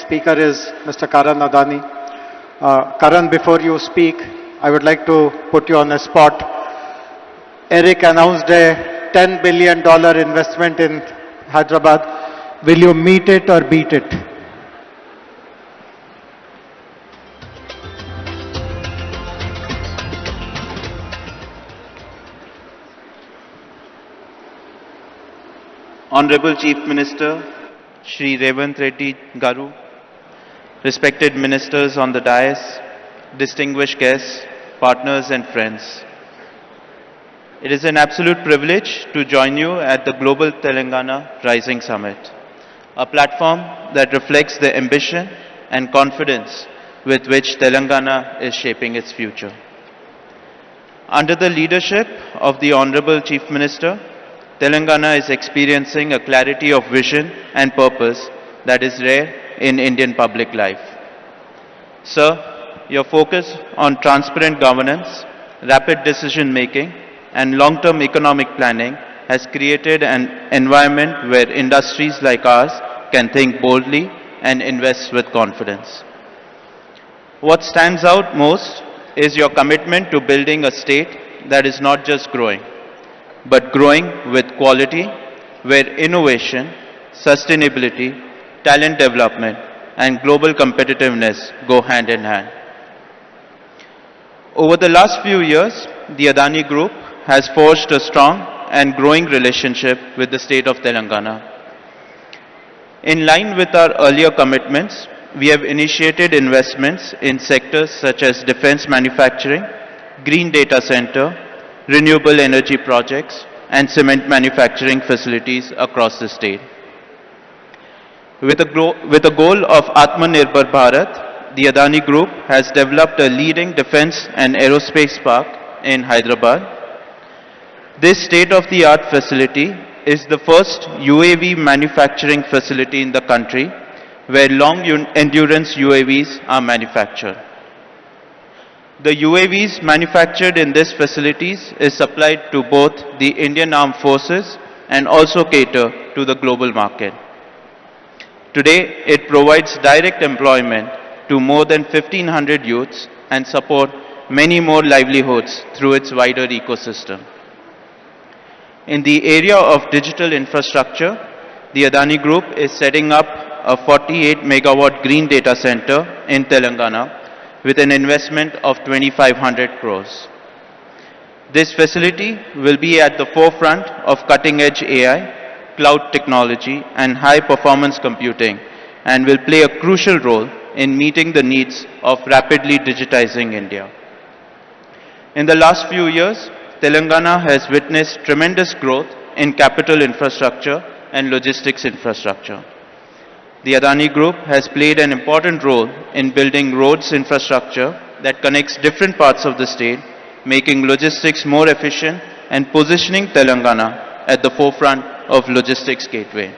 speaker is Mr. Karan Adani. Karan, before you speak, I would like to put you on a spot. Eric announced a $10 billion investment in Hyderabad. Will you meet it or beat it? Honorable Chief Minister, Shri Revanth Reddy Garu, respected ministers on the dais, distinguished guests, partners and friends. It is an absolute privilege to join you at the Global Telangana Rising Summit, a platform that reflects the ambition and confidence with which Telangana is shaping its future. Under the leadership of the Honorable Chief Minister, Telangana is experiencing a clarity of vision and purpose that is rare in Indian public life. Sir, your focus on transparent governance, rapid decision making, and long-term economic planning has created an environment where industries like ours can think boldly and invest with confidence. What stands out most is your commitment to building a state that is not just growing, but growing with quality, where innovation, sustainability, talent development, and global competitiveness go hand in hand. Over the last few years, the Adani Group has forged a strong and growing relationship with the state of Telangana. In line with our earlier commitments, we have initiated investments in sectors such as defense manufacturing, green data center, renewable energy projects, and cement manufacturing facilities across the state. With a goal of Atmanirbhar Bharat, the Adani Group has developed a leading defense and aerospace park in Hyderabad. This state-of-the-art facility is the first UAV manufacturing facility in the country where long-endurance UAVs are manufactured. The UAVs manufactured in these facilities is supplied to both the Indian Armed Forces and also cater to the global market. Today, it provides direct employment to more than 1,500 youths and support many more livelihoods through its wider ecosystem. In the area of digital infrastructure, the Adani Group is setting up a 48 megawatt green data center in Telangana with an investment of 2,500 crores. This facility will be at the forefront of cutting-edge AI, cloud technology, and high-performance computing, and will play a crucial role in meeting the needs of rapidly digitizing India. In the last few years, Telangana has witnessed tremendous growth in capital infrastructure and logistics infrastructure. The Adani Group has played an important role in building roads infrastructure that connects different parts of the state, making logistics more efficient and positioning Telangana at the forefront of logistics gateway.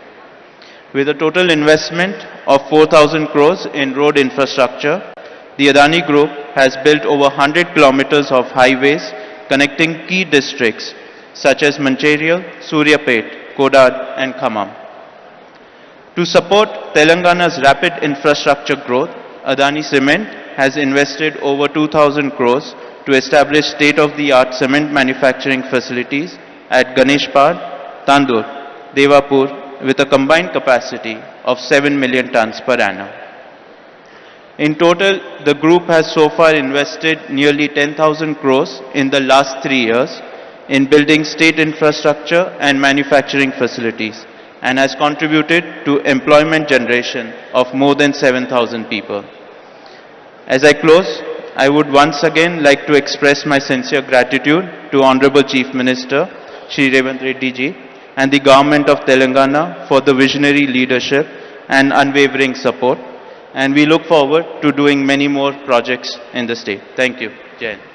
With a total investment of 4,000 crores in road infrastructure, the Adani Group has built over 100 kilometers of highways connecting key districts such as Mancherial, Suryapet, Kodad and Khammam. To support Telangana's rapid infrastructure growth, Adani Cement has invested over 2,000 crores to establish state-of-the-art cement manufacturing facilities at Ganeshpad, Tandur, Devapur with a combined capacity of 7 million tons per annum. In total, the group has so far invested nearly 10,000 crores in the last 3 years in building state infrastructure and manufacturing facilities, and has contributed to employment generation of more than 7,000 people. As I close, I would once again like to express my sincere gratitude to Honorable Chief Minister, Shri Revanth Reddy ji, and the Government of Telangana for the visionary leadership and unwavering support. And we look forward to doing many more projects in the state. Thank you. Jai Hind.